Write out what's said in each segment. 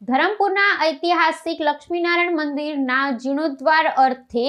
ધરમપુરના ઐતિહાસિક લક્ષ્મીનારાયણ મંદિરના જીર્ણોદ્ધાર અર્થે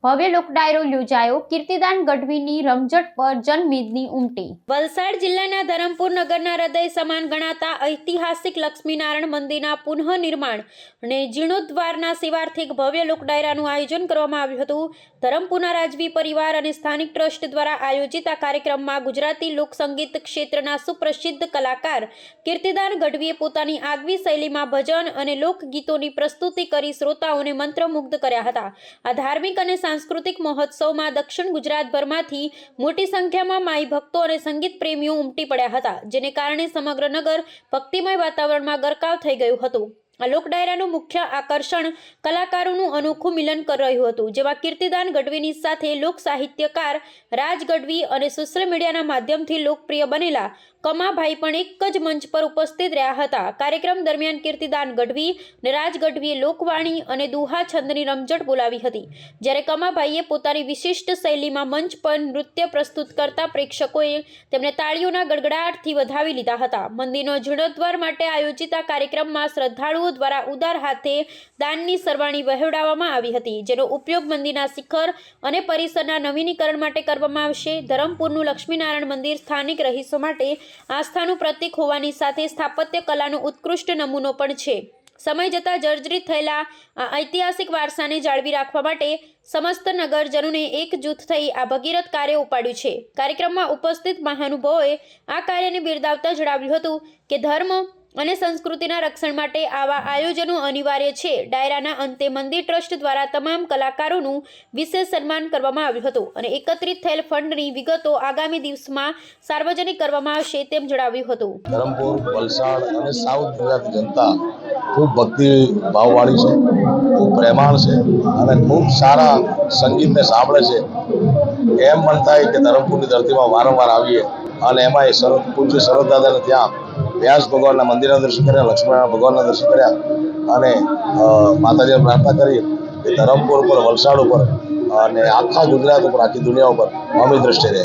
ભવ્ય લોકડાયરો યોજાયો. કીર્તિદાન ગઢવીની રમઝટ પર જનમેદની ઉમટી. વલસાડ જિલ્લાના ધરમપુર નગરના હૃદય સમાન ગણાતા ઐતિહાસિક લક્ષ્મીનારાયણ મંદિરના પુનઃનિર્માણ અને જીર્ણોદ્ધારના સેવાર્થે ભવ્ય લોકડાયરાનું આયોજન કરવામાં આવ્યું હતું. ધરમપુરના રાજવી પરિવાર અને સ્થાનિક ટ્રસ્ટ દ્વારા આયોજિત આ કાર્યક્રમમાં ગુજરાતી લોકસંગીત ક્ષેત્રના સુપ્રસિદ્ધ કલાકાર કીર્તિદાન ગઢવીએ પોતાની આગવી શૈલીમાં ભજન અને લોકગીતોની પ્રસ્તુતિ કરી શ્રોતાઓને મંત્રમુગ્ધ કર્યા હતા. આ ધાર્મિક અને સાંસ્કૃતિક મહોત્સવમાં દક્ષિણ ગુજરાતભરમાંથી મોટી સંખ્યામાં માઈ ભક્તો અને સંગીત પ્રેમીઓ ઉમટી પડ્યા હતા, જેને કારણે સમગ્ર નગર ભક્તિમય વાતાવરણમાં ગરકાવ થઈ ગયું હતું. આ લોકડાયરાનું મુખ્ય આકર્ષણ કલાકારોનું અનોખું મિલન કરી રહ્યું હતું, જેમાં કીર્તિદાન ગઢવીની સાથે લોક સાહિત્યકાર રાજ ગઢવી અને સોશિયલ મીડિયાના માધ્યમથી લોકપ્રિય બનેલા કમાભાઈ પણ એક જ મંચ પર ઉપસ્થિત રહ્યા હતા. કાર્યક્રમ દરમિયાન કીર્તિદાન ગઢવી અને રાજ ગઢવીએ લોકવાણી અને દુહા છંદની રમઝટ બોલાવી હતી, જ્યારે કમાભાઈએ પોતાની વિશિષ્ટ શૈલીમાં મંચ પર નૃત્ય પ્રસ્તુત કરતા પ્રેક્ષકોએ તેમને તાળીઓના ગડગડાટથી વધાવી લીધા હતા. મંદિરનો જીર્ણોદ્ધાર માટે આયોજિત આ કાર્યક્રમમાં શ્રદ્ધાળુઓ દ્વારા ઉદાર હાથે દાનની સરવાણી વહેવડાવવામાં આવી હતી, જેનો ઉપયોગ મંદિરના શિખર અને પરિસરના નવીનીકરણ માટે કરવામાં આવશે. ધરમપુરનું લક્ષ્મીનારાયણ મંદિર સ્થાનિક રહીશો માટે આસ્થાનું પ્રતીક હોવાની સાથે સ્થાપત્ય કલાનો ઉત્કૃષ્ટ નમૂનો પણ છે. સમય જતાં જર્જરિત થયેલા આ ઐતિહાસિક વારસાને જાળવી રાખવા માટે સમસ્ત નગરજનોને એકજૂથ થઈ આ ભગીરથ કાર્ય ઉપાડ્યું છે. કાર્યક્રમમાં ઉપસ્થિત મહાનુભાવોએ આ કાર્યને બિરદાવતા જણાવ્યું હતું કે ધર્મ અને સંસ્કૃતિના રક્ષણ માટે આવા આયોજનો અનિવાર્ય છે. ડાયરાના અંતે મંદિર ટ્રસ્ટ દ્વારા તમામ કલાકારોનું વિશેષ સન્માન કરવામાં આવ્યું હતું અને એકત્રિત થયેલ ફંડની વિગતો આગામી દિવસમાં સાર્વજનિક કરવામાં આવશે તેમ જણાવ્યું હતું. ધરમપુર, વલસાડ અને સાઉથ ગુજરાતની જનતા ખૂબ ભક્તિ ભાવવાળી છે, ખૂબ પ્રેમાળ છે અને ખૂબ સારા સંગીતને સાંભળે છે. એમ મન થાય કે ધરમપુરની ધરતીમાં વારંવાર આવીએ અને એમાં એ પૂજ્ય શરદ દાદાને ત્યાં વ્યાસ ભગવાનના મંદિરના દર્શન કર્યા, લક્ષ્મીનારાયણ ભગવાનના દર્શન કર્યા અને માતાજીને પ્રાર્થના કરી કે ધરમપુર ઉપર, વલસાડ ઉપર અને આખા ગુજરાત ઉપર, આખી દુનિયા ઉપર અમી દ્રષ્ટિ રહે.